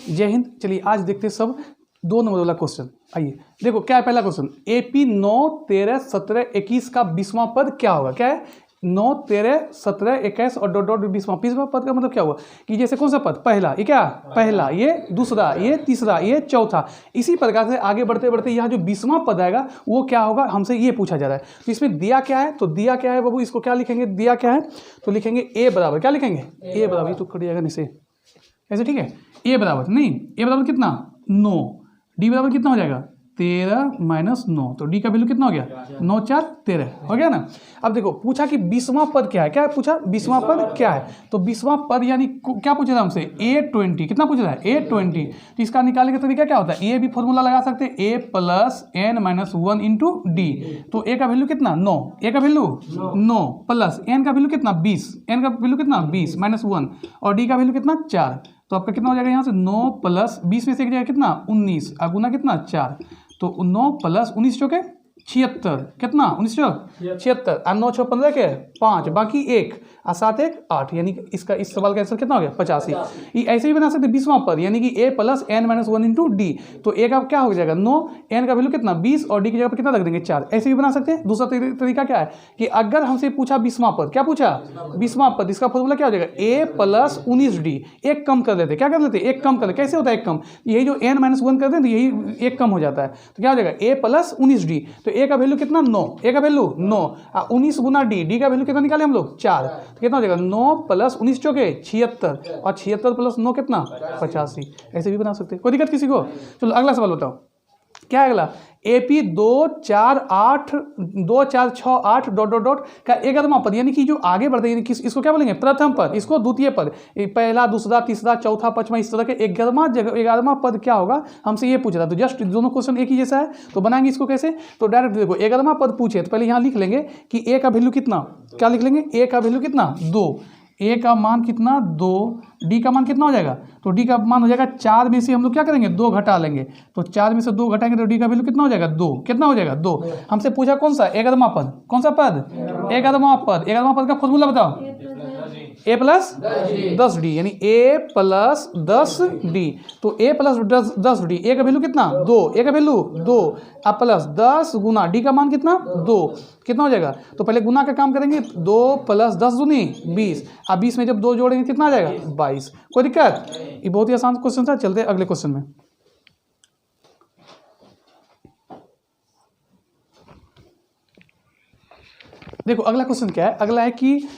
जय हिंद। चलिए आज देखते हैं सब 2 नंबर वाला क्वेश्चन। आइए देखो क्या है पहला क्वेश्चन, AP 9, 13, 17, 21 का 20वां पद क्या होगा। क्या है 9, 13, 17, 21 और डॉट डॉट 20वां पद का मतलब क्या हुआ कि जैसे कौन सा पद, पहला ये क्या, पहला ये दूसरा ये तीसरा ये चौथा, इसी प्रकार से आगे बढ़ते बढ़ते यहाँ जो 20वां पद आएगा वो क्या होगा, हमसे ये पूछा जा रहा है। तो इसमें दिया क्या है, तो दिया क्या है बाबू, इसको क्या लिखेंगे, दिया क्या है तो लिखेंगे A बराबर, क्या लिखेंगे A बराबर, ये तो कट जाएगा नीचे ऐसे, ठीक है। A बराबर नहीं, A बराबर कितना 9, D बराबर कितना हो जाएगा 13 - 9, तो D का वैल्यू कितना हो गया 9 4 13 हो गया ना। अब देखो पूछा कि 20वां पद क्या है, क्या पूछा 20वां पद क्या है, तो 20वां पद यानी क्या पूछ रहा है हमसे A20, कितना पूछ रहा है A20। तो इसका निकालने का तरीका क्या होता है, ये भी फॉर्मूला लगा सकते हैं A + n - 1 × D। तो A का वैल्यू कितना 9, A का वैल्यू 9 प्लस n का वैल्यू कितना 20, n का वैल्यू कितना 20 - 1 और D का वैल्यू कितना 4। तो आपका कितना हो जाएगा यहाँ से 9 + 20 में से एक जाएगा कितना 19 और गुना कितना 4, तो 9 + 19 चौके 76, कितना 19 चौक 76 और 9 6 15 के 5 बाकी 1 और 7 1 8, यानी कि इसका इस सवाल का आंसर कितना हो गया 85। ये ऐसे भी बना सकते 20वां पद यानी कि A + n - 1 × D। तो A का क्या हो जाएगा 9, n का वैल्यू कितना 20 और D की जगह पर कितना रख देंगे 4। ऐसे भी बना सकते हैं। दूसरा तरीका क्या है कि अगर हमसे पूछा 20वां पद, क्या पूछा 20वां पद, इसका फॉर्मूला क्या हो जाएगा A + 19D। एक कम कर लेते, क्या कर लेते एक कम कर लेते, कैसे होता है एक कम, यही जो n - 1 करते हैं तो यही एक कम हो जाता है। तो क्या हो जाएगा A + 19D। तो A का वैल्यू कितना 9, A का वैल्यू 9 और 19 गुना D का वैल्यू कितना निकाले हम लोग 4, तो कितना हो जाएगा 9 + 19 चौके 76 और 76 + 9 कितना 85। ऐसे भी बना सकते हैं, कोई दिक्कत किसी को। चलो अगला सवाल बताओ क्या है अगला, AP 2 4 8 2 4 6 8 डॉट डॉट डॉट का 11वां पद, यानी कि जो आगे बढ़ते हैं इसको क्या बोलेंगे प्रथम पद, इसको द्वितीय पद, पहला दूसरा तीसरा चौथा पांचवा इस तरह के 11वां पद क्या होगा हमसे ये पूछ रहा। तो जस्ट दोनों क्वेश्चन एक ही जैसा है, तो बनाएंगे इसको कैसे, तो डायरेक्ट देखो 11वां पद पूछे तो पहले यहाँ लिख लेंगे कि A का वैल्यू कितना, क्या लिख लेंगे A का वैल्यू कितना 2, A का मान कितना 2, D का मान कितना हो जाएगा, तो D का मान हो जाएगा 4 में से हम लोग क्या करेंगे 2 घटा लेंगे, तो 4 में से 2 घटाएंगे तो D का वैल्यू कितना हो जाएगा 2, कितना हो जाएगा 2। हमसे पूछा कौन सा 11वां पद, कौन सा पद 11वां पद, 11वां पद का फॉर्मूला बताओ A + 10D यानी A + 10D। तो A + 10D, A का वैल्यू कितना 2, A का वैल्यू 2 और प्लस 10 गुना D का मान कितना 2, कितना हो जाएगा, तो पहले गुना का काम करेंगे 2 + 10 दूनी 20 और 20 में जब 2 जोड़ेंगे कितना आ जाएगा 22। कोई दिक्कत, ये बहुत ही आसान क्वेश्चन था। चलते अगले क्वेश्चन में। देखो अगला क्वेश्चन क्या है, अगला है कि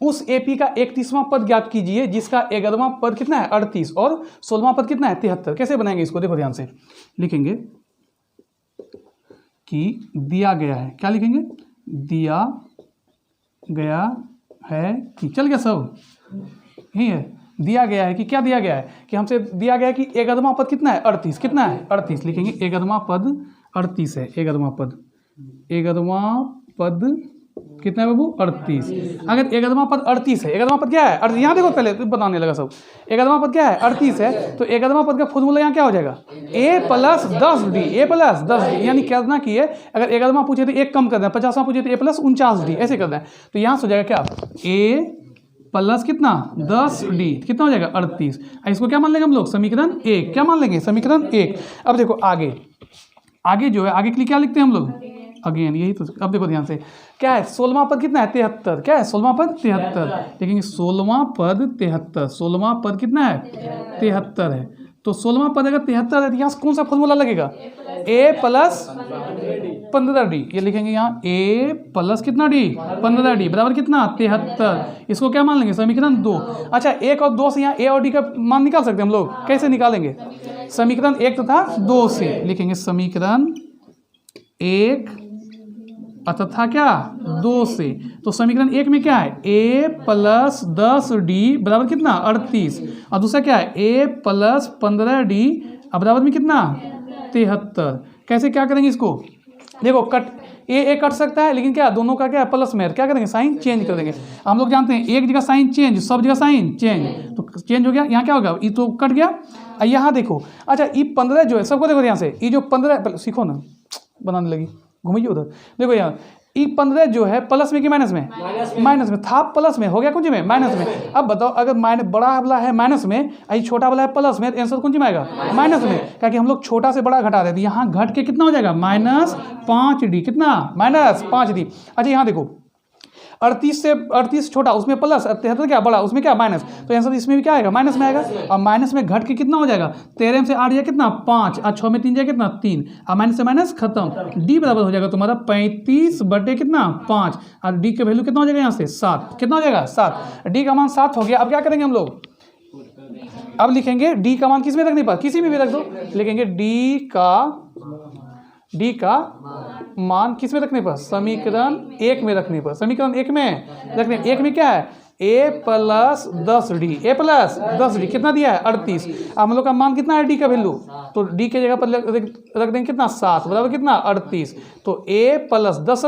उस AP का 31वां पद ज्ञात कीजिए जिसका 11वां पद कितना है 38 और 16वां पद कितना है 73। कैसे बनाएंगे इसको, देखो ध्यान से लिखेंगे कि दिया गया है, क्या लिखेंगे दिया गया है कि, चल गया सब यही है, दिया गया है कि क्या दिया गया है कि हमसे दिया गया है कि 11वां पद कितना है 38, कितना है 38, लिखेंगे 11वां पद 38 है, 11वां पद कितना है बाबू 38। अगर 11वां पद 38 है, 11वां पद क्या है, यहाँ देखो पहले बताने लगा सब, 11वां पद क्या है 38 है, तो 11वां पद का फॉर्मूला यहाँ क्या हो जाएगा A + 10D, A + 10D यानी करना कि है अगर 11वां पूछे तो एक कम करना है, 50वां पूछे तो A + 49D ऐसे करना है। तो यहाँ से हो जाएगा क्या A + कितना 10D, कितना हो जाएगा 38। इसको क्या मान लेंगे हम लोग समीकरण 1, क्या मान लेंगे समीकरण 1। अब देखो आगे जो है आगे के लिए क्या लिखते हैं हम लोग अगेन यही तो। अब देखो ध्यान से क्या है 16वां पद कितना है 73, क्या है 16वां पद 73, लेकिन 16वां पद 73, 16वां पद कितना है 73 है, तो 16वां पद अगर 73 है तो यहाँ कौन सा फॉर्मूला लगेगा A + 15D, ये लिखेंगे यहाँ A + कितना D 15D बराबर कितना 73। इसको क्या मान लेंगे समीकरण 2। अच्छा 1 और 2 से यहाँ A और D का मान निकाल सकते हैं हम लोग, कैसे निकालेंगे समीकरण 1 तथा 2 से, लिखेंगे समीकरण 1 तथा क्या 2 से। तो समीकरण 1 में क्या है A + 10D बराबर कितना 38 और दूसरा क्या है A + 15D बराबर में कितना 73। कैसे क्या करेंगे इसको, देखो कट ए कट सकता है लेकिन क्या दोनों का क्या प्लस में क्या करेंगे साइन चेंज कर देंगे। हम लोग जानते हैं एक जगह साइन चेंज सब जगह साइन चेंज, तो चेंज हो गया, यहाँ क्या होगा ये तो कट गया। यहाँ देखो अच्छा ये 15 जो है सबको देखो यहाँ से, ये जो 15 सीखो ना बनाने लगी घूमिए उधर, देखो यहाँ 15 जो है प्लस में कि माइनस में? माइनस में था, प्लस में हो गया कौन सी में? माइनस में। अब बताओ अगर बड़ा वाला है माइनस में, आई छोटा वाला है प्लस में, तो आंसर कौन सी में आएगा? माइनस में, क्योंकि हम लोग छोटा से बड़ा घटा देते, यहाँ घट के कितना हो जाएगा? -5D। कितना? -5D। अच्छा यहाँ देखो 38 छोटा, उसमें प्लस, 73 क्या बड़ा, उसमें क्या माइनस, तो आंसर इसमें भी क्या आएगा? माइनस में आएगा। और माइनस में घट के कितना हो जाएगा? 13 से 8 जाए कितना? 5, और 6 में 3 जाए कितना? 3, और माइनस से माइनस खत्म। डी बराबर हो जाएगा तुम्हारा 35 बटे कितना? 5, और डी का वैल्यू कितना हो जाएगा यहाँ से? 7। कितना हो जाएगा? 7। डी का मान 7 हो गया। अब क्या करेंगे हम लोग? अब लिखेंगे डी का मान किस में रखने पर? किसी में भी रख दो। लिखेंगे डी का मान किस में रखने पर? समीकरण 1 में रखने पर। समीकरण 1 में रखने, 1 में क्या है? a + 10D। a + 10D कितना दिया है? 38। अब हम लोग का मान कितना है डी का वैल्यू? तो डी के जगह पर रख देंगे कितना? 7 बराबर कितना? 38। तो a + 10 =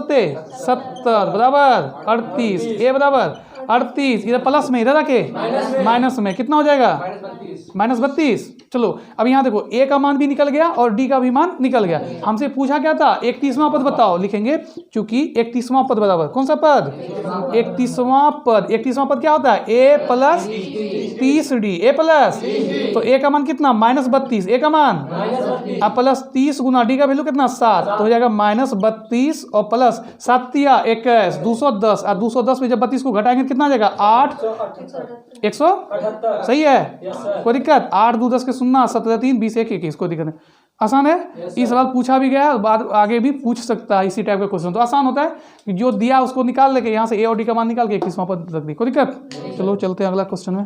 70 बराबर 38। a बराबर 38, इधर प्लस में, इधर आके माइनस में, कितना हो जाएगा? -32। चलो अब यहाँ देखो a का मान भी निकल गया और d का भी मान निकल गया। हमसे पूछा क्या था? 31वां पद बताओ। लिखेंगे चूंकि 31वां पद बराबर कौन सा पद? 31वां पद। 31वां पद क्या होता है? a + 30D। a प्लस, तो a का मान कितना? -32। a का मान अब प्लस 30 गुना d का वैल्यू कितना? 7, तो हो जाएगा -32 और प्लस 7 × 21 210, और 210 में जब 32 को घटाएंगे कितना आ जाएगा? 8 100 सही है, कोई दिक्कत? 8 2 10 के 0, 17 3 20 1 21, कोई दिक्कत नहीं। आसान है। ये सवाल पूछा भी गया है, बाद आगे भी पूछ सकता है इसी टाइप का क्वेश्चन। तो आसान होता है कि जो दिया उसको निकाल लेके यहाँ से ए और डी का मान निकाल के 21वां पद रख दी, कोई दिक्कत? चलो चलते हैं अगला क्वेश्चन में।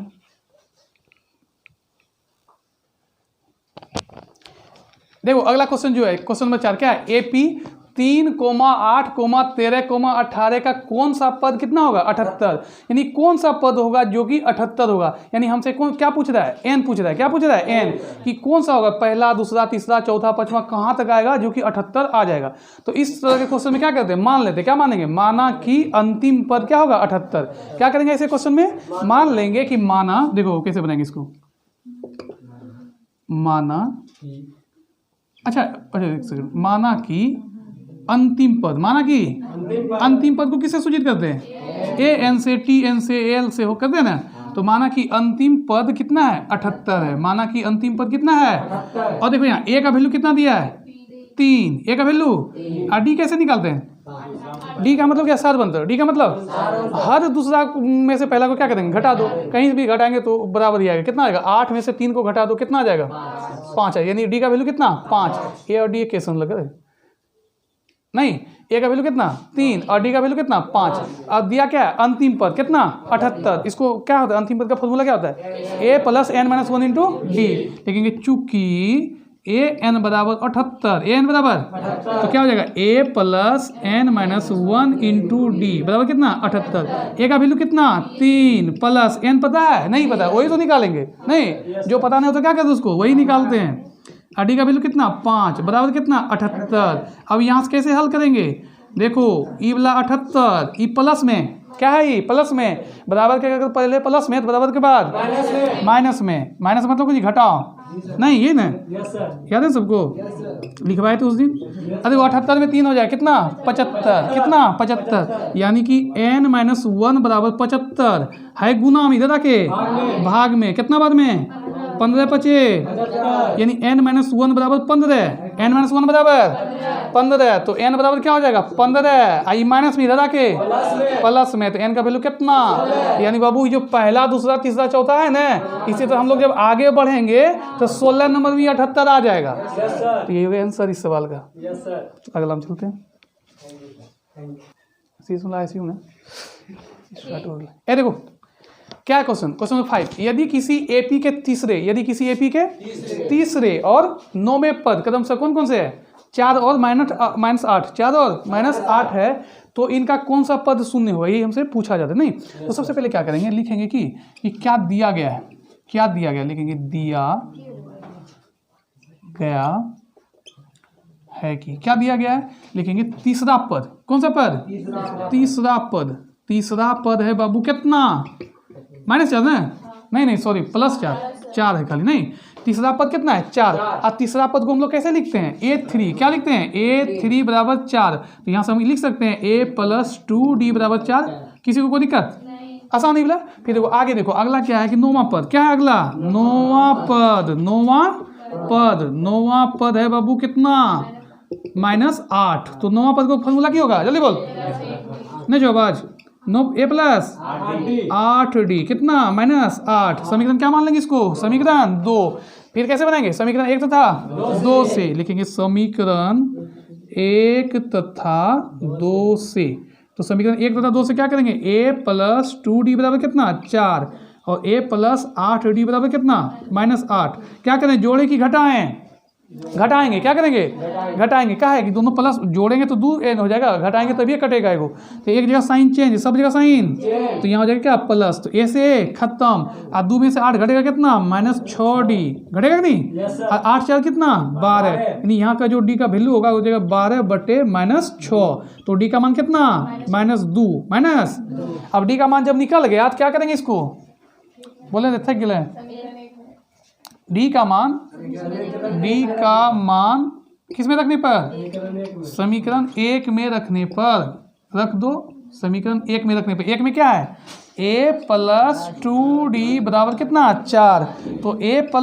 देखो अगला क्वेश्चन जो है, क्वेश्चन नंबर 4 क्या है? AP 3, 8, 13, 18 का कौन सा पद कितना होगा? 78। यानी कौन सा पद होगा जो कि 78 होगा? यानी हमसे कौन क्या पूछ रहा है? n पूछ रहा है। क्या पूछ रहा है? n, कि कौन सा होगा? पहला, दूसरा, तीसरा, चौथा, पांचवा, कहाँ तक आएगा जो कि 78 आ जाएगा? तो इस तरह के क्वेश्चन में क्या करते हैं? मान लेते हैं। क्या मानेंगे? माना कि अंतिम पद क्या होगा? 78। क्या करेंगे ऐसे क्वेश्चन में? मान लेंगे कि माना, देखो कैसे बनाएंगे इसको, माना, अच्छा एक सेकंड, माना कि अंतिम पद, माना कि अंतिम पद को किससे सूचित करते हैं? an से, tn से, al से हो करते हैं ना। तो माना कि अंतिम पद कितना है? 78 है। माना कि अंतिम पद कितना है? और देखो यहाँ a का वैल्यू कितना दिया है? 3, a का वैल्यू। और d कैसे निकालते हैं? d का मतलब क्या? सार बनता है। d का मतलब हर दूसरा में से पहला को क्या करेंगे? घटा दो। कहीं भी घटाएंगे तो बराबर ही आएगा। कितना आएगा? 8 में से 3 को घटा दो, कितना आ जाएगा? 5 है। यानी d का वैल्यू कितना? 5। a और d कैसे लग रहा है? नहीं, a का वैल्यू कितना? 3 और d का वैल्यू कितना? 5। अब दिया क्या है? अंतिम पद कितना? 78। इसको क्या होता है? अंतिम पद का फॉर्मूला क्या होता है? a + n - 1 × d। लिखेंगे चूंकि an बराबर 78, an बराबर, तो क्या हो जाएगा? a + n - 1 × d बराबर कितना? 78। a का वैल्यू कितना? 3 प्लस n पता है? नहीं पता, वही तो निकालेंगे। नहीं, जो पता नहीं हो तो क्या करते उसको वही निकालते हैं। और d का वैल्यू कितना? 5 बराबर कितना? 78। अब यहाँ से कैसे हल करेंगे? देखो ई वाला 78, ई प्लस में क्या है? ई प्लस में बराबर के, अगर पहले प्लस में तो बराबर के बाद माइनस में। माइनस मतलब कुछ घटाओ नहीं, ये ना याद है सबको? लिखवाए थे उस दिन। अरे 78 में 3 हो जाए कितना? 75। कितना? 75। यानी कि n - 1 बराबर 75 है गुना में, इधर आके भाग में, कितना बाद में? 15 बचे, यानी n - 1 बराबर 15। n - 1 बराबर 15, तो n बराबर क्या हो जाएगा? 15। आई माइनस में, इधर आके प्लस में, तो n का वैल्यू कितना? यानी बाबू जो पहला, दूसरा, तीसरा, चौथा है ना, इसी तरह हम लोग जब आगे बढ़ेंगे तो 16 नंबर में 78 आ जाएगा। तो ये हो गया आंसर इस सवाल का। अगला हम चलते हैं। ए देखो क्या है क्वेश्चन? क्वेश्चन नंबर 5, यदि किसी एपी के तीसरे और 9वें पद कदम से कौन कौन से है? 4 और -8, 4 और -8 है, तो इनका कौन सा पद शून्य होगा? ये हमसे पूछा जाता है। नहीं, तो सबसे पहले क्या करेंगे? लिखेंगे कि क्या दिया गया है। क्या दिया गया? लिखेंगे दिया गया है कि, क्या दिया गया है? लिखेंगे तीसरा पद। कौन सा पद? तीसरा पद। तीसरा पद है बाबू कितना? -4 ना? नहीं सॉरी, +4 है खाली। नहीं, तीसरा पद कितना है 4। और तीसरा पद को हम लोग कैसे लिखते हैं A3, क्या लिखते हैं A3 बराबर 4। तो यहाँ से हम लिख सकते हैं A + 2D बराबर 4। किसी को कोई दिक्कत? आसान नहीं बोला। फिर देखो आगे, देखो अगला क्या है कि नौवां पद, क्या है अगला नौवां पद है बाबू कितना -8। तो नौवां पद को फॉर्मूला क्या होगा जल्दी बोल, नहीं जो आवाज A + 8D कितना -8। समीकरण क्या मान लेंगे इसको, समीकरण 2। फिर कैसे बनाएंगे, समीकरण 1 तथा 2 से लिखेंगे, समीकरण 1 तथा 2 से। तो समीकरण 1 तथा 2 से क्या करेंगे A + 2D बराबर कितना 4 और A + 8D बराबर कितना -8। क्या करें, जोड़े कि घटाएं, घटाएंगे। क्या करेंगे, घटाएंगे। क्या है कि दोनों प्लस जोड़ेंगे तो 2n हो जाएगा, घटाएंगे तभी कटेगा एगो। तो एक जगह साइन चेंज, सब जगह साइन, तो यहाँ हो जाएगा क्या प्लस। तो ए से खत्म। और 2 में से 8 घटेगा कितना -6D घटेगा कि नहीं। और 8 4 कितना 12, यानी यहाँ का जो डी का वैल्यू होगा हो जाएगा 12/-6। तो डी का मान कितना -2 माइनस। अब डी का मान जब निकल गया तो क्या करेंगे इसको, बोले थक गए। डी का मान किस में रखने पर, समीकरण 1 में रखने पर रख दो। समीकरण 1 में रखने पर 1 में क्या है A + 2D बराबर कितना 4। तो A +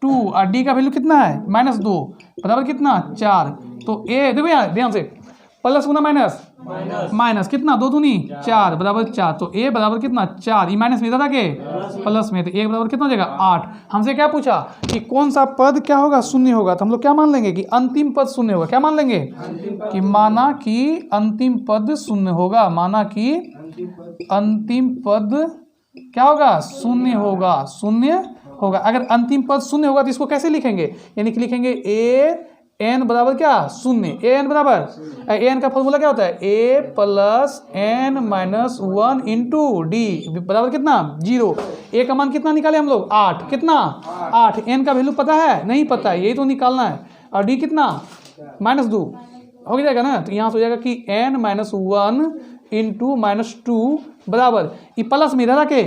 2 और D का वैल्यू कितना है -2 बराबर कितना 4। तो A देखो यार ध्यान से, प्लस गुना माइनस कितना 2 दूनी 4 बराबर 4। तो A बराबर कितना 4, माइनस में था के प्लस में, तो A बराबर कितना हो जाएगा 8। हमसे क्या पूछा कि कौन सा पद क्या होगा शून्य होगा, तो हम लोग क्या मान लेंगे कि अंतिम पद शून्य होगा। क्या मान लेंगे कि माना कि अंतिम पद शून्य होगा, माना कि अंतिम पद क्या होगा शून्य होगा। अगर अंतिम पद शून्य होगा तो इसको कैसे लिखेंगे, यानी कि लिखेंगे an बराबर क्या शून्य। an बराबर an का फॉर्मूला क्या होता है A + n - 1 × D बराबर कितना 0। a का मान कितना निकाले हम लोग 8, कितना 8। n का वैल्यू पता है नहीं पता है, यही तो निकालना है। और d कितना -2 हो जाएगा ना। तो यहाँ से हो जाएगा कि n - 1 × -2 बराबर ई प्लस में इधर आके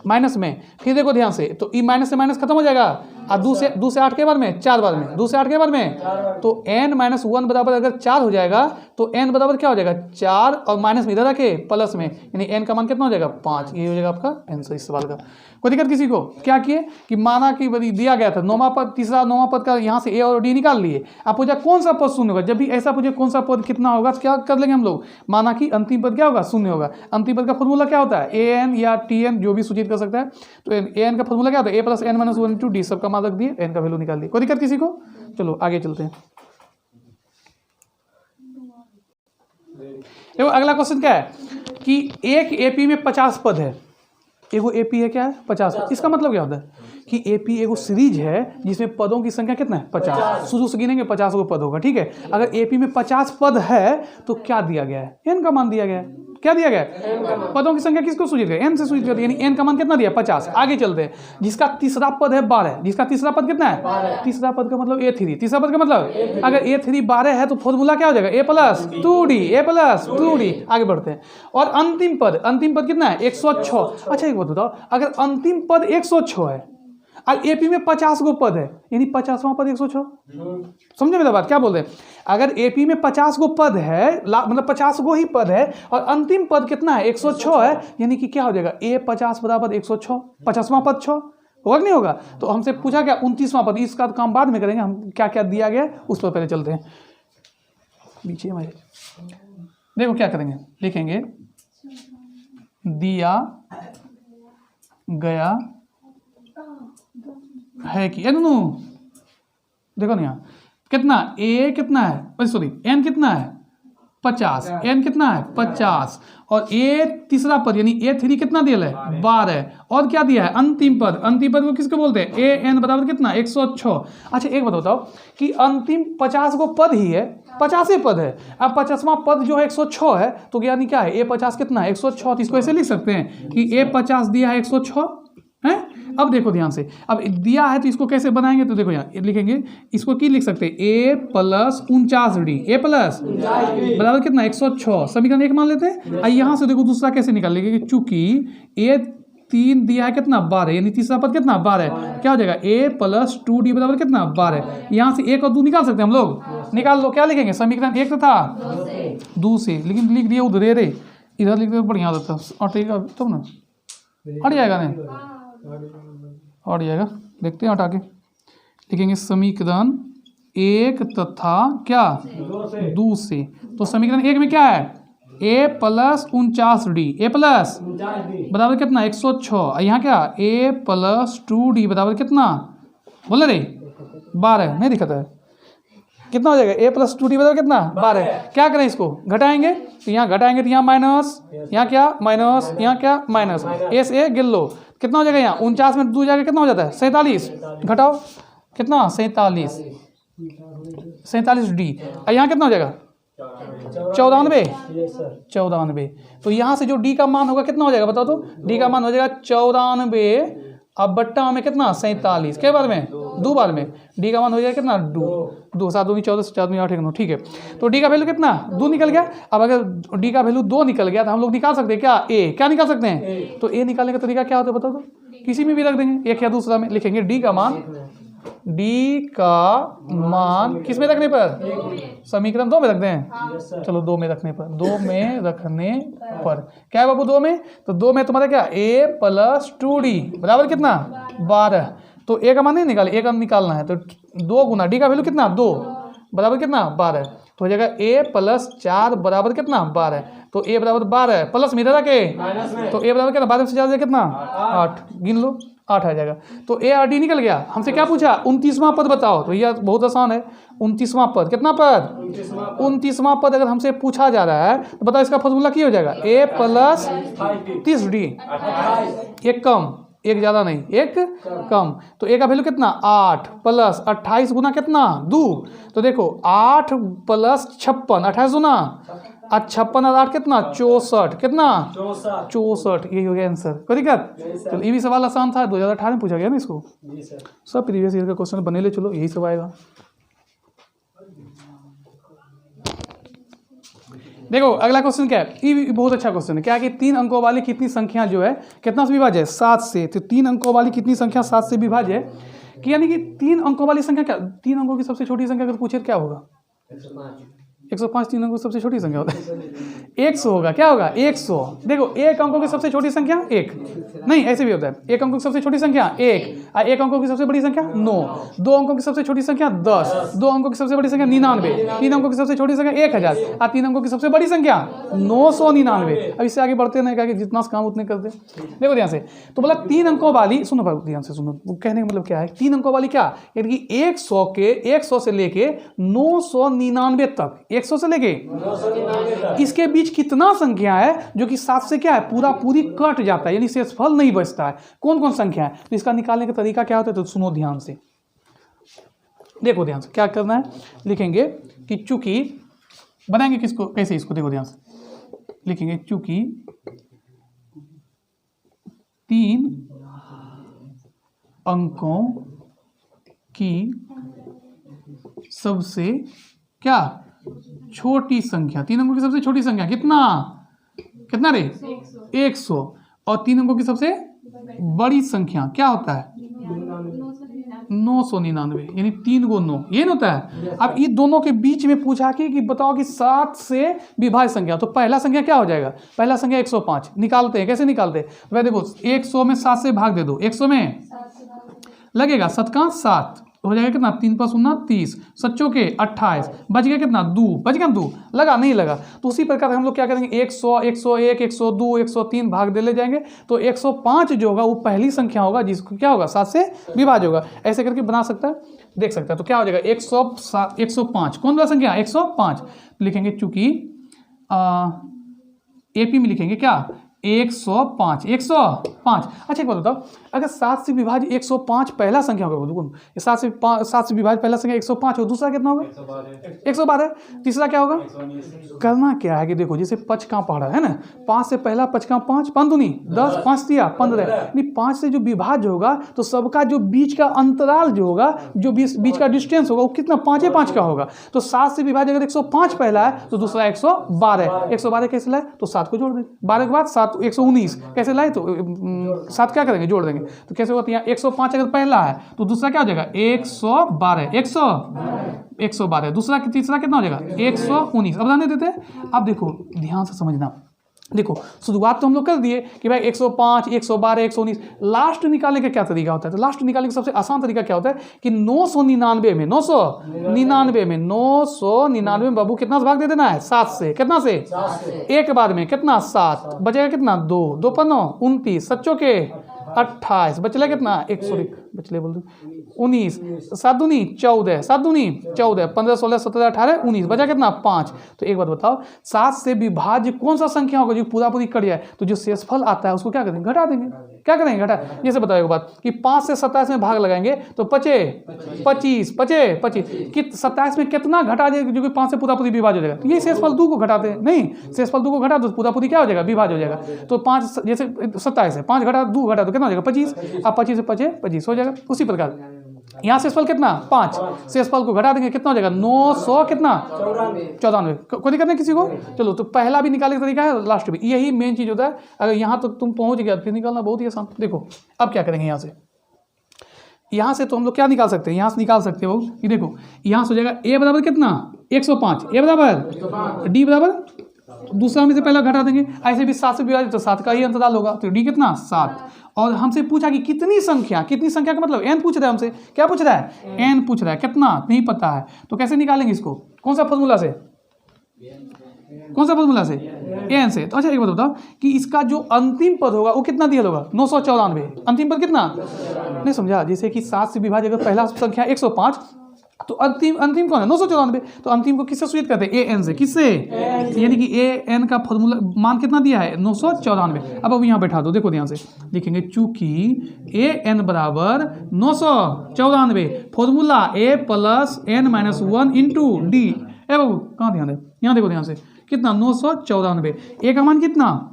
माइनस में। फिर देखो ध्यान से, तो ई माइनस से माइनस खत्म हो जाएगा। और 2 से 8 के बार में 4 बार में 2 से 8 के बार में, तो n - 1 बराबर अगर 4 हो जाएगा तो n बराबर क्या हो जाएगा 4 और माइनस में इधर आके प्लस में, यानी n का मान कितना हो जाएगा 5। ये हो जाएगा आपका आंसर इस सवाल का। कोई दिक्कत किसी को? क्या किए कि माना कि दिया गया था नौवां पद, तीसरा नौवां पद का यहाँ से a और d निकाल लिए। आप पूछा कौन सा पद शून्य होगा, जब भी ऐसा पूछे कौन सा पद कितना होगा तो क्या कर लेंगे हम लोग, माना कि अंतिम पद क्या होगा शून्य होगा। अंतिम पद का फॉर्मूला क्या होता है an या tn जो भी सूचित कर सकता है। तो an का फॉर्मूला क्या होता है A + n - 1 × D, सबका मान रख दिए, n का वैल्यू निकाल दिए। कोई दिक्कत किसी को? चलो आगे चलते हैं। देखो अगला क्वेश्चन क्या है कि एक एपी में 50 पद है। एगो एपी है क्या है 50 पद। इसका मतलब क्या होता है कि एपी एगो सीरीज है जिसमें पदों की संख्या कितना है 50। शुरू से गिनेंगे 50 गो पद होगा, ठीक है। अगर एपी में 50 पद है तो क्या दिया गया है, एन का मान दिया गया है। क्या दिया गया है, पदों की संख्या किसको सूचित है एन से सूचित करती है, यानी एन का मान कितना दिया 50। आगे चलते हैं, जिसका तीसरा पद है 12, जिसका तीसरा पद कितना है तीसरा पद का मतलब A3, तीसरा पद का मतलब अगर A3 12 है तो फॉर्मूला क्या हो जाएगा A + 2D। आगे बढ़ते हैं। और अंतिम पद कितना है 106। अच्छा एक बात बताओ, अगर अंतिम पद 106 है और एपी में 50 गो पद है, यानी 50वां पद 106। समझे मेरा बात क्या बोल रहे हैं, अगर एपी में 50 गो पद है मतलब 50 गो ही पद है और अंतिम पद कितना है 106 है, यानी कि क्या हो जाएगा A 50 बराबर 106, 50वां पद 6 होगा कि नहीं होगा। तो हमसे पूछा क्या 29वां पद, इसका काम बाद में करेंगे, हम क्या क्या दिया गया उस पर पहले चलते हैं। नीचे हमारे देखो क्या करेंगे, लिखेंगे दिया गया है कि देखो ना यहाँ कितना ए कितना है सॉरी एन कितना है 50, एन कितना है 50 और ए तीसरा पद यानी A3 कितना दिया है 12 और क्या दिया है अंतिम पद को किसको बोलते हैं ए एन बराबर कितना 106। अच्छा एक बात बताओ कि अंतिम 50 को पद ही है 50 ही पद है, अब 50वां पद जो है 106 है, तो यानी क्या है A50 कितना है 106। तो इसको ऐसे लिख सकते हैं कि A50 दिया है 106 है। अब देखो ध्यान से, अब दिया है तो इसको कैसे बनाएंगे, तो देखो यहाँ लिखेंगे इसको की लिख सकते हैं A + 49D, A + बराबर कितना 106, समीकरण 1 मान लेते हैं। और यहाँ से देखो दूसरा कैसे निकाल लेंगे, चूंकि A 3 दिया है कितना 12, यानी तीसरा पद कितना 12 है। क्या हो जाएगा a प्लस 2d बराबर कितना 12। यहाँ से 1 और 2 निकाल सकते हैं हम लोग, निकाल लो। क्या लिखेंगे समीकरण 1 था 2 से, लेकिन लिख दिया उधर रे, इधर लिख दिया बढ़िया होता हटेगा तब ना, हट जाएगा नहीं, हट जाएगा। देखते हैं हटा के लिखेंगे समीकरण 1 तथा क्या 2 से। तो समीकरण 1 में क्या है a plus 49d, a plus बराबर कितना 106। यहाँ क्या a प्लस 2d बराबर कितना बोले रे 12, नहीं दिखता है कितना हो जाएगा a प्लस 2d बराबर कितना 12। क्या करें इसको घटाएंगे, तो यहाँ घटाएंगे तो यहाँ माइनस, यहाँ क्या माइनस, यहाँ क्या माइनस, a से गिन लो कितना हो जाएगा। यहाँ 49 में 2 जाएगा कितना हो जाता है 47, घटाओ कितना 47, 47d। यहाँ कितना हो जाएगा 94। तो यहाँ से जो d का मान होगा कितना हो जाएगा बताओ तो, d का मान हो जाएगा 94। अब बट्टा में कितना 47, के बार में 2 बार में d का मान हो जाएगा कितना 2 7 दूनी 14 4 दूनी 8 1 9, ठीक है। तो d का वैल्यू कितना 2 निकल गया। अब अगर d का वैल्यू 2 निकल गया तो हम लोग निकाल सकते हैं क्या a, क्या निकाल सकते हैं। तो a निकालने का तरीका क्या होता है बताओ तो, किसी में भी रख देंगे, एक या दूसरा में लिखेंगे d का मान किस में रखने पर, समीकरण 2 में रख दें। चलो 2 में रखने पर, 2 में रखने पर क्या है बाबू 2 में, तो 2 में तुम्हारा क्या a प्लस 2d बराबर कितना 12। तो a का मान नहीं निकाले, a का निकालना है तो 2 गुना d का वैल्यू कितना 2 बराबर कितना 12। तो हो जाएगा a प्लस 4 बराबर कितना 12। तो a बराबर 12 प्लस में इधर के, तो a बराबर कितना 12 से ज़्यादा कितना 8, गिन लो 8 आ जाएगा। तो a और d निकल गया। हमसे क्या पूछा 29वां पद बताओ, तो यह बहुत आसान है। 29वां पद कितना पद 29वां पद अगर हमसे पूछा जा रहा है तो बताओ इसका फॉर्मूला क्या हो जाएगा a प्लस 30d, एक कम एक ज़्यादा नहीं, एक कम। तो a का वैल्यू कितना 8 प्लस 28 गुना कितना 2। तो देखो 8 प्लस 56, 28 गुना 56 और 8 कितना 64, कितना 64, यही हो गया आंसर। कोई दिक्कत। चलो ये भी सवाल आसान था, 2018 में पूछा गया ना इसको, सब प्रीवियस ईयर का क्वेश्चन बने ले, चलो यही सब आएगा। देखो अगला क्वेश्चन क्या है, ये भी बहुत अच्छा क्वेश्चन है। क्या है कि 3 अंकों वाली कितनी संख्या जो है कितना से विभाज्य है 7 से। तो 3 अंकों वाली कितनी संख्या 7 से विभाज्य है, कि यानी कि 3 अंकों वाली संख्या क्या, 3 अंकों की सबसे छोटी संख्या अगर पूछे क्या होगा 105। 3 अंकों की सबसे छोटी संख्या होता है 100 होगा। क्या होगा 100। देखो 1 अंकों की सबसे छोटी संख्या 1 नहीं, ऐसे भी होता है 1 अंकों की सबसे छोटी संख्या 1, 1 अंकों की सबसे बड़ी संख्या 9, 2 अंकों की सबसे छोटी संख्या 10, 2 अंकों की सबसे बड़ी संख्या 99, 3 अंकों की सबसे छोटी संख्या 1000 और 3 अंकों की सबसे बड़ी संख्या 999। अब इससे आगे बढ़ते नहीं, कहा कि जितना काम उतने करते। देखो ध्यान से, तो बोला 3 अंकों वाली, सुनो भाई ध्यान से सुनो, वो कहने का मतलब क्या है 3 अंकों वाली क्या, यानी कि 100 से लेके 999 तक, 100 से लेके इसके बीच कितना संख्या है जो कि 7 से क्या है पूरी कट जाता है, यानी शेषफल नहीं बचता है। कौन कौन संख्या है, तो इसका निकालने का तरीका क्या होता है, तो सुनो ध्यान से, देखो ध्यान से क्या करना है। लिखेंगे कि चूंकि बनाएंगे किसको कैसे, इसको देखो ध्यान से, लिखेंगे चूंकि 3 अंकों की सबसे क्या छोटी संख्या, 3 अंकों की सबसे छोटी संख्या कितना रे 100, और 3 अंकों की सबसे बड़ी संख्या क्या होता है 999, यानी 3 को 9, ये होता है। अब ये दोनों के बीच में पूछा कि बताओ कि 7 से विभाज्य संख्या, तो पहला संख्या क्या हो जाएगा, पहला संख्या 105 निकालते हैं। कैसे निकालते हैं, वह देखो 100 में 7 से भाग दे दो, 100 में लगेगा 7 का 7, हो जाएगा कितना 3 × 0 30, 7 के 28, बच गया कितना 2, बच गया 2, लगा नहीं लगा। तो उसी प्रकार हम लोग क्या करेंगे 100, 101, 102, 103 भाग दे ले जाएंगे। तो 105 जो होगा वो पहली संख्या होगा जिसको क्या होगा 7 से विभाज्य होगा। ऐसे करके बना सकता है, देख सकता है। तो क्या हो जाएगा 105 कौन सा संख्या 105, लिखेंगे चूंकि AP में लिखेंगे क्या 105। अच्छा एक बात बताओ, अगर 7 से विभाज्य 105 पहला संख्या होगा, 7 से विभाज्य पहला संख्या 105 और दूसरा कितना होगा 112, तीसरा क्या होगा। करना क्या है कि देखो जैसे पचका पढ़ा है ना, 5 से पहला पचका 5, 5 दूनी 10, 5 दिया 15, यानी 5 से जो विभाज्य होगा तो सबका जो बीच का अंतराल जो होगा, जो बीच का डिस्टेंस होगा वो कितना 5 का होगा। तो 7 से विभाज्य अगर 105 पहला है तो दूसरा 112 कैसे लाए, तो 7 को जोड़ दें, 12 के बाद 7 7 119 कैसे लाए, तो 7 क्या करेंगे, जोड़ देंगे, तो कैसे होता है, यहाँ 105 अगर पहला है तो दूसरा क्या हो जाएगा 112, दूसरा तीसरा कितना हो जाएगा 119। अब रहने देते हैं। अब देखो ध्यान से समझना, देखो शुरुआत तो हम लोग कर दिए कि भाई 105, 112, 119, लास्ट निकालने का क्या तरीका होता है, तो लास्ट निकालने का सबसे आसान तरीका क्या होता है कि 999 में 999 में बाबू कितना से भाग दे देना है, 7 से, कितना से, एक बार में कितना 7, बचेगा कितना 2, 2 पर 9 29, सच्चों के 28, बचले कितना 100, बचले बोल दो 19, 7 दूनी 14, 7 दूनी 14, 15 16 17 18 19, बचा कितना 5। तो एक बात बताओ, 7 से विभाज्य कौन सा संख्या होगा जो पूरा पूरी कट जाए, तो जो शेषफल आता है उसको क्या करेंगे, घटा देंगे। क्या करेंगे, घटा। जैसे बताओ एक बात कि 5 से 27 में भाग लगाएंगे तो बचे 25, बचे 25 कि 27 में कितना घटा जाएगा जो कि 5 से पूरा पूरी विभाज्य हो जाएगा, तो ये शेषफल 2 को घटाते हैं, नहीं शेषफल 2 को घटा दो पूरा पूरी क्या हो जाएगा, विभाज्य हो जाएगा। तो 5 जैसे 27 है, 5 घटा 2 घटा तो कितना हो जाएगा 25, अब 25 से 25 हो जाएगा। उसी प्रकार यहाँ शेषफल कितना 5, शेषफल को घटा देंगे कितना हो जाएगा 900 कितना 94। कोई दिक्कत नहीं किसी को। चलो तो पहला भी निकालने का तरीका है, लास्ट भी, यही मेन चीज होता है। अगर यहाँ तक तुम पहुंच गया फिर निकालना बहुत ही आसान। देखो अब क्या करेंगे, यहाँ से तो हम लोग क्या निकाल सकते हैं, यहाँ से निकाल सकते हो कि देखो यहाँ से हो जाएगा a बराबर कितना 105, a बराबर d बराबर, दूसरा में से पहला घटा देंगे, ऐसे भी 7 से विभाजित तो 7 का ही अंतराल होगा, तो d कितना 7। और हमसे पूछा कि कितनी संख्या का मतलब n पूछ रहा है हमसे, क्या पूछ रहा है n पूछ रहा है, कितना नहीं पता है, तो कैसे निकालेंगे इसको, कौन सा फॉर्मूला से n से। तो अच्छा एक बात बताओ कि इसका जो अंतिम पद होगा वो कितना दिया होगा 994, अंतिम पद कितना नहीं समझा। जैसे कि 7 से विभाजित अगर पहला संख्या 105 तो अंतिम कौन है 994, तो अंतिम को किससे सूचित करते हैं an से, किससे, यानी कि an का फॉर्मूला मान कितना दिया है 994। अब यहाँ बैठा दो, देखो ध्यान से लिखेंगे, चूंकि an बराबर 994, formula a plus n minus 1 into d. ए बाबू कहाँ ध्यान है, यहाँ देखो ध्यान से, कितना 994, a का मान कितना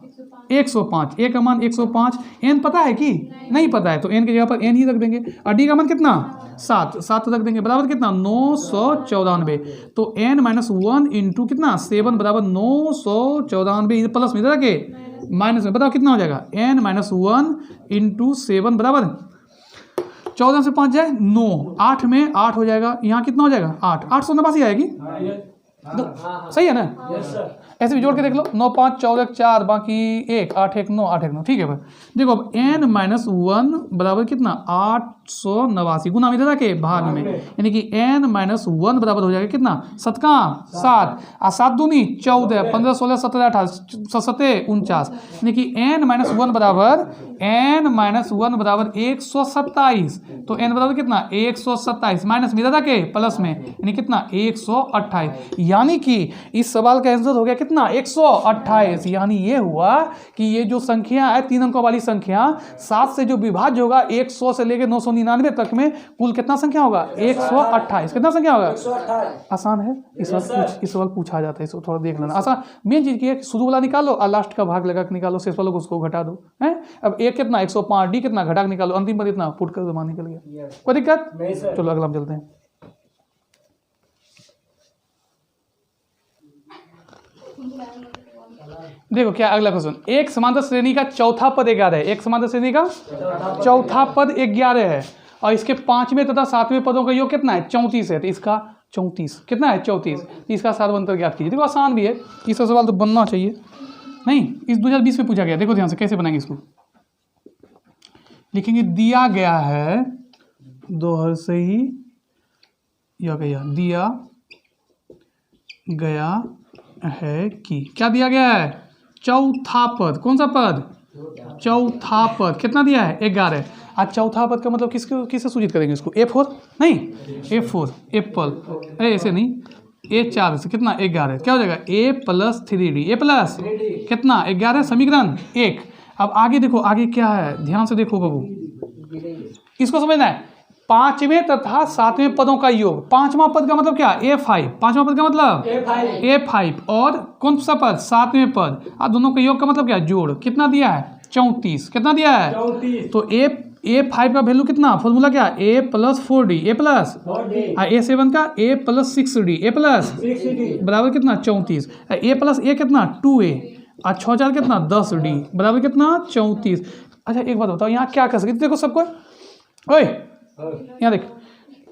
105, a का मान 105, n पता है कि नहीं पता है, तो n की जगह पर n ही रख देंगे, और d का मान कितना 7 रख देंगे, बराबर कितना 994। तो n माइनस 1 इंटू कितना 7 बराबर 994, प्लस में रखे माइनस में, बताओ कितना हो जाएगा n माइनस 1 इंटू 7 बराबर 14 से 5 जाए 9, 8 में 8 हो जाएगा, यहाँ कितना हो जाएगा 8, 889 आएगी, तो सही है ना। ऐसे भी जोड़ के देख लो, 9 5 14 4 बाकी 1 8 1 9 8 1 9, ठीक है भाई। देखो अब n माइनस 1 बराबर कितना 889 गुना में दे के भाग में, यानी कि n माइनस 1 बराबर हो जाएगा कितना 7 का 7, और 7 दूनी 14, 15 16 17 18 17 49, यानी कि n माइनस 1 बराबर 127। तो n बराबर कितना 127 माइनस में के प्लस में, यानी कितना 128, यानी कि इस सवाल का आंसर हो गया कितना 128। यानी ये हुआ कि ये जो संख्या है 3 अंकों वाली संख्या 7 से जो विभाज्य होगा 100 से लेकर 999 तक में कुल कितना संख्या होगा 128। कितना संख्या होगा 128। आसान है, इस सवाल पूछा जाता है, इसको थोड़ा देख लेना। आसान मेन चीज की है, शुरू वाला निकालो और लास्ट का भाग लगा के निकालो, शेष वालों को उसको घटा दो है। अब a कितना 105, d कितना घटा के निकालो, अंतिम पर इतना पुट कर दो, निकल गया, कोई दिक्कत नहीं। चलो अगला हम चलते हैं। देखो क्या अगला क्वेश्चन, एक समांतर श्रेणी का चौथा पद 11 है, एक समांतर श्रेणी का चौथा पद 11 है और इसके 5वें तथा 7वें पदों का योग कितना है 34 है, तो इसका 34 कितना है 34, तो इसका साधारण ज्ञात कीजिए। देखो आसान भी है, इसका सवाल तो बनना चाहिए, नहीं इस 2020 में पूछा गया। देखो ध्यान से कैसे बनाएंगे इसको, लिखेंगे दिया गया है दोहर से ही या गया, दिया गया है कि क्या दिया गया है चौथा पद, कौन सा पद चौथा पद, कितना दिया है 11। आज चौथा पद का मतलब किससे सूचित करेंगे इसको, A4 नहीं A4 एप्पल, अरे ऐसे नहीं, A4 से कितना 11, क्या हो जाएगा A plus 3D, A plus कितना 11 समीकरण 1। अब आगे देखो, आगे क्या है ध्यान से देखो बाबू, इसको समझना है 5वें तथा 7वें पदों का योग। 5वां पद का मतलब क्या A5, 5वां पद का मतलब A5 और कौन सा पद 7वें पद, और दोनों का योग का मतलब क्या जोड़। कितना दिया है 34, कितना दिया है 34। तो A5 का वैल्यू कितना, फॉर्मूला क्या A plus 4D, A plus A7 का A plus 6D, A plus बराबर कितना 34, A प्लस A कितना 2A, और 6 4 कितना 10 डी बराबर कितना 34। अच्छा एक बात बताओ, यहाँ क्या कर सकते देखो सबको, ओए यहाँ देख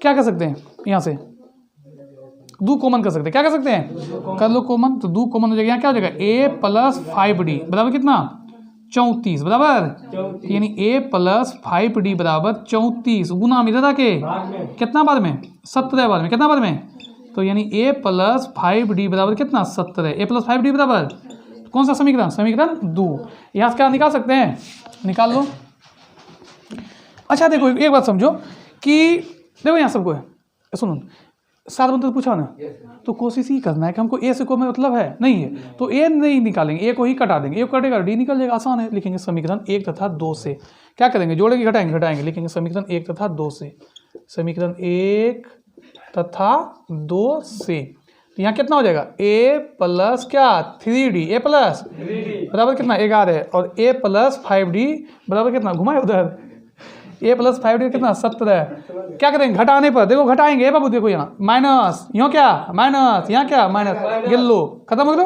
क्या कर सकते हैं, यहाँ से दो कॉमन कर सकते हैं, क्या कर सकते हैं, कर लो कॉमन, तो दो कॉमन हो जाएगा, यहाँ क्या हो जाएगा a प्लस 5d बराबर कितना 34 बराबर, यानी a प्लस 5d बराबर 34 गुना में दादा के कितना बार में 17 बार में, कितना बार में, तो यानी a प्लस 5d बराबर कितना 17, a प्लस 5d बराबर कौन सा समीकरण, समीकरण 2। यहाँ से क्या निकाल सकते हैं, निकाल लो। अच्छा देखो एक बात समझो कि देखो यहाँ सबको है, सुनो 7 बंदे तो पूछा ना, तो कोशिश ही करना है कि हमको ए से कोई मतलब है नहीं है, तो ए नहीं निकालेंगे, ए को ही कटा देंगे, ए को कटेगा डी निकल जाएगा, आसान है। लिखेंगे समीकरण 1 तथा 2 से, क्या करेंगे जोड़ेंगे घटाएंगे, घटाएंगे, लिखेंगे समीकरण 1 तथा 2 से, समीकरण 1 तथा 2 से, तो यहाँ कितना हो जाएगा a प्लस क्या 3d, a प्लस बराबर कितना 11 और a प्लस 5d बराबर कितना, घुमाए उधर, a प्लस 5d कितना 17। क्या करेंगे घटाने पर, देखो घटाएंगे बाबू, देखो यहाँ माइनस, यहाँ क्या माइनस, यहाँ क्या माइनस, गिन लो खत्म हो गया,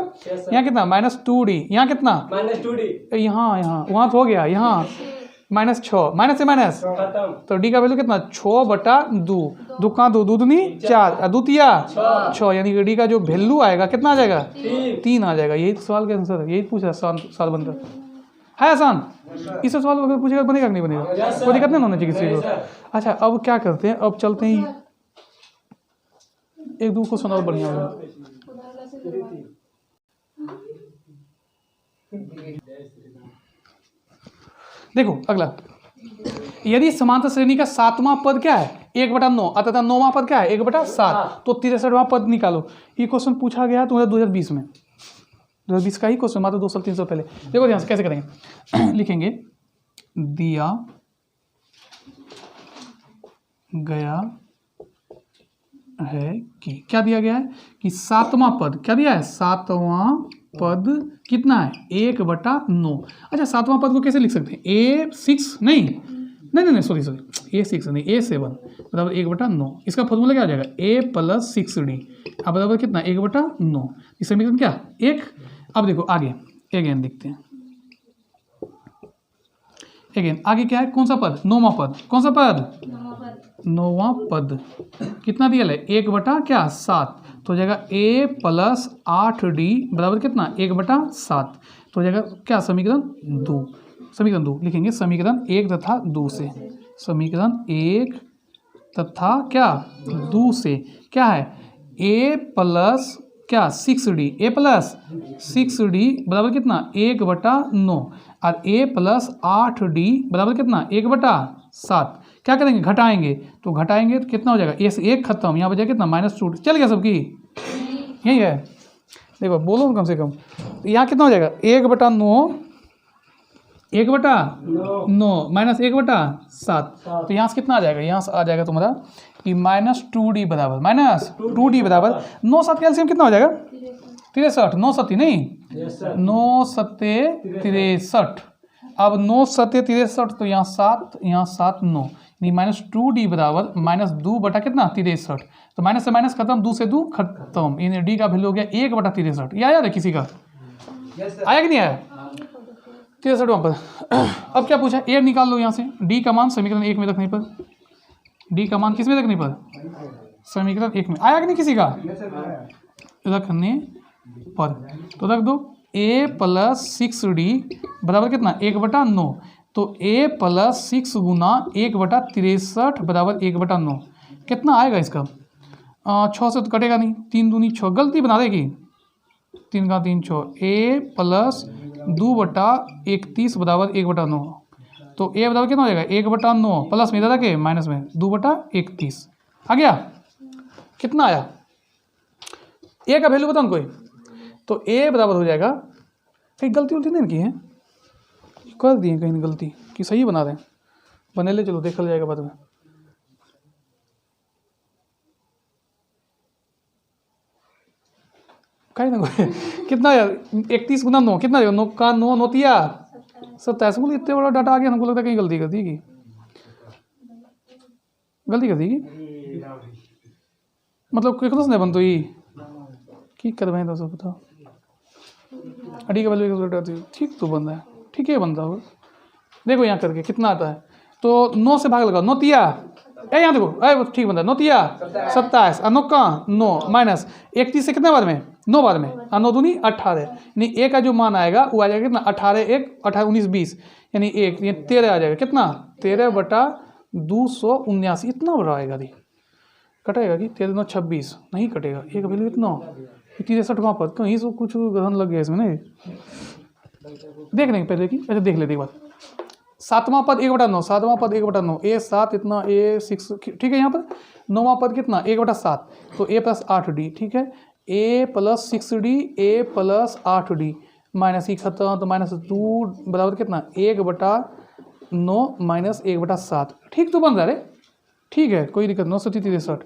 यहाँ कितना माइनस 2d, यहाँ कितना माइनस 2d, यहाँ वहाँ तो हो गया, यहाँ माइनस 6, माइनस से माइनस, तो डी का वैल्यू कितना 6/2, दो कहाँ दो, दो दूनी 4, दूतिया 6, यानी कि डी का जो वैल्यू आएगा कितना आ जाएगा 3 आ जाएगा। यही सवाल का आंसर है, यही पूछा सवाल बनता है आसान। इस सवाल अगर पूछेगा बनेगा कि नहीं बनेगा, कोई दिक्कत नहीं होना चाहिए किसी को। अच्छा अब क्या करते हैं, अब चलते हैं एक दो क्वेश्चन और बढ़िया होगा। देखो अगला, यदि समांतर श्रेणी का 7वां पद क्या है 1/9 अतः 9वां पद क्या है 1/7, तो 63वां पद निकालो। ये क्वेश्चन पूछा गया तुम्हारा 2020 में, 2020 का ही क्वेश्चन, मात्र 2 साल 3 साल पहले। देखो ध्यान से कैसे करेंगे, लिखेंगे दिया गया है कि, क्या दिया गया है कि 7वां पद, क्या दिया है 7वां पद कितना है 1/9। अच्छा 7वां पद को कैसे लिख सकते हैं, A6 नहीं सॉरी A6 नहीं A7 बराबर 1/9, इसका फॉर्मूला क्या आ जाएगा A प्लस 6D अब बराबर कितना 1/9, इस समीकरण क्या 1। अब देखो आगे अगेन देखते हैं, अगेन आगे क्या है, कौन सा पद 9वां पद, कौन सा पद 9वां पद कितना दिया है 1/7, तो हो जाएगा A प्लस 8D बराबर कितना 1/7, तो हो जाएगा क्या समीकरण 2, समीकरण 2 लिखेंगे समीकरण 1 तथा 2 से, समीकरण 1 तथा क्या 2 से क्या है A प्लस क्या 6D, A प्लस 6D बराबर कितना 1/9 और A प्लस 8D बराबर कितना 1/7। क्या करेंगे घटाएंगे, तो घटाएंगे तो कितना हो जाएगा, ए से 1 खत्म, यहाँ बचा कितना -2, चल गया सबकी, यही है। देखो बोलो कम से कम, यहाँ कितना हो जाएगा 1/9 माइनस 1/7, तो यहाँ से कितना आ जाएगा, यहाँ से आ जाएगा तुम्हारा कि -2D बराबर, -2D बराबर 9 7 कैल्शियम कितना हो जाएगा 63, 9 7 नहीं 9 7 63, अब 9 7 63, तो यहाँ 7 9 -2D बराबर -2 बटा कितना 63, तो माइनस से माइनस खत्म, 2 से 2 खत्म, यानी डी का वैल्यू हो गया 1/63। ये आया था किसी का, आया कि नहीं आया 63वां पर। अब क्या पूछा, ए निकाल लो यहाँ से, डी का मान समीकरण 1 में रखने पर, डी का मान किस में रखने पर समीकरण 1 में, आया कि नहीं किसी का रखने पर, तो रख दो A प्लस 6D बराबर कितना 1/9, तो A प्लस 6 गुना 1/63 बराबर 1/9, कितना आएगा इसका 6 से तो कटेगा नहीं, 3 दूनी 6, गलती बना देगी 3 का 3 6, A प्लस 2/31 बराबर 1/9, तो A बराबर कितना हो जाएगा 1/9 प्लस में इधर के माइनस में 2/31 आ गया, कितना आया A का वैल्यू बताओ कोई, तो A बराबर हो जाएगा, कहीं गलती उलटी नहीं की है, कर दिए कहीं गलती कि सही बना रहे हैं, बने ले चलो देख जाएगा बाद में। कहीं ना कोई कितना यार 31 गुना 9 कितना 9 का 9 9 27, बोलो इतने बड़ा डाटा आ गया, हमको लगता है कहीं गलती कर दी की, गलती कर दी की, मतलब कितना से बन तो ये की कर रहे हैं तो सब बताओ डी का वैल्यू ठीक तो बन रहा है, ठीक है बनता होगा। देखो यहाँ करके कितना आता है, तो 9 से भाग लगाओ, 9 तिया यहाँ देखो ठीक बनता है, 9 तिया 27 और 9 कहाँ 9 माइनस 31 से कितने बार में 9 बार में, और 9 दूनी 18 यानी ए का जो मान आएगा वो आ जाएगा कितना 18 1 18 19 20 यानी 1 ये 13 आ जाएगा, कितना 13/279 इतना बड़ा आएगा। दी कटेगा कि 13 9 26 नहीं कटेगा, एक वैल्यू इतना 63 वहाँ पर कहीं से कुछ गहन लग गया इसमें नहीं, देख लेंगे पहले की, अच्छा देख लेते एक बार। 7वां पद 1/9, 7वां पद 1/9 ए 7 इतना ए 6 ठीक है। यहाँ पर 9वां पद कितना 1/7 तो ए प्लस 8d ठीक है, ए प्लस 6d ए प्लस 8d माइनस 1 7 तो माइनस 2 बराबर कितना 1/9 माइनस 1/7 ठीक तो बन रहा है, ठीक है कोई दिक्कत 9 7 63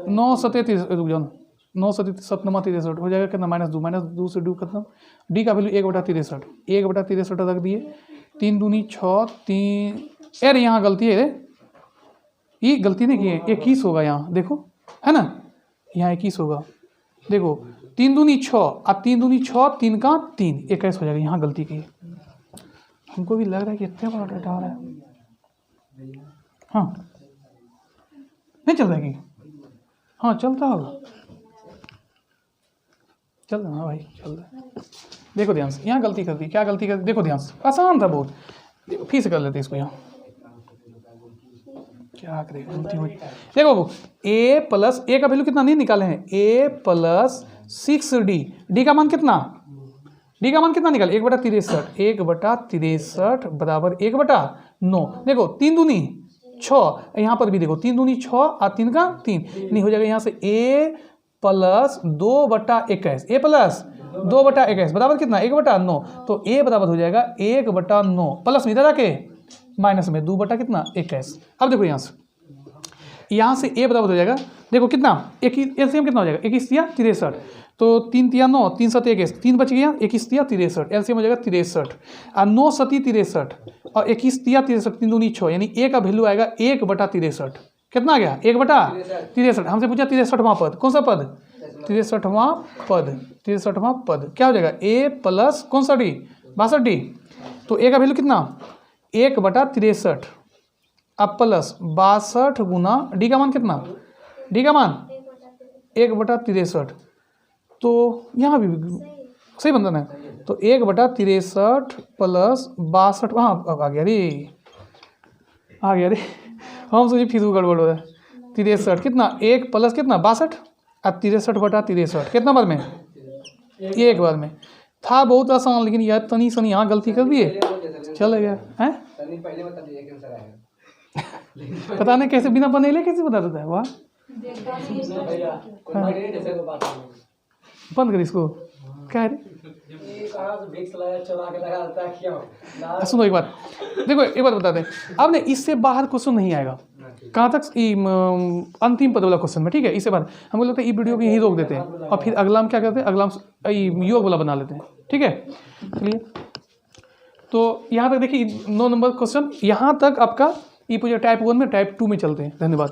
9 7 रुक जाओ 9 7 7 63 हो जाएगा कितना -2 से 2 खत्म, डी का वैल्यू 1/63 1/63 रख दिए, 3 दूनी 6 3 अरे यहाँ गलती है रे, ये गलती नहीं की है, 21 होगा यहाँ देखो है ना, यहाँ 21 होगा देखो 3 दूनी 6 और 3 दूनी 6 3 का 3 21 हो जाएगा, यहाँ गलती की है। हमको भी लग रहा है कि इतने बड़ा डाटा आ रहा है, हाँ नहीं चल रहा है कि हाँ चलता होगा, चल रहा है भाई चल रहा है। देखो ध्यान से यहाँ गलती कर दी, क्या गलती कर दी देखो ध्यान से, आसान था बहुत, देखो फिर से कर लेते इसको, यहाँ क्या करेगा गलती हुई। देखो ए प्लस ए का वैल्यू कितना नहीं निकाले हैं, ए प्लस 6d डी का मान कितना, डी का मान कितना निकाले 1/63 1/63 बराबर 1/9 देखो 3 दूनी 6 यहाँ पर भी देखो 3 दूनी 6 और 3 का 3 नहीं हो जाएगा, यहाँ से ए प्लस 2/21 ए प्लस 2/21 बराबर कितना 1/9 तो ए बराबर हो जाएगा 1/9 प्लस में इधर आके माइनस में 2 बटा कितना 21। अब देखो यहाँ से ए बराबर हो जाएगा देखो कितना एलसीएम कितना हो जाएगा 21 तिया 63 तो 3 तिया 9 3 7 21 3 बच गया 21 तिया 63 एलसीएम हो जाएगा 63 और 9 7 63 और 21 तिया 63 3 दूनी 6 यानी ए का वैल्यू आएगा 1/63 कितना आ गया 1/63 हमसे पूछा 63वां पद कौन सा पद 63वां पद क्या हो जाएगा ए प्लस कौन सा डी 62d तो ए का वैल्यू कितना 1/63 अब प्लस 62 गुना डी का मान कितना डी का मान 1/63 तो यहाँ भी सही बनता ना तो 1/63 प्लस 62 वहाँ आ गया रे हम सोचिए फिर गड़बड़ हो रहा है 63 कितना 1 प्लस कितना 62 अब 63/63 कितना बार में एक बार में था बहुत आसान, लेकिन यार तनी सनी यहाँ गलती कर दिए चल गया है पता नहीं कैसे बिना बनेले कैसे बता देता है वाह बंद कर इसको क्या है सुनो एक बात देखो एक बात बता दें अब ने इससे बाहर क्वेश्चन नहीं आएगा कहाँ तक अंतिम पद वाला क्वेश्चन में ठीक है। इससे बाहर हमको लगता है ये वीडियो को यहीं रोक देते हैं और फिर अगला हम क्या करते हैं अगला हम योग वाला बना लेते हैं ठीक है। चलिए तो यहाँ तक देखिए 9 नंबर क्वेश्चन यहाँ तक आपका ये पूछा टाइप 1 में टाइप 2 में चलते हैं। धन्यवाद।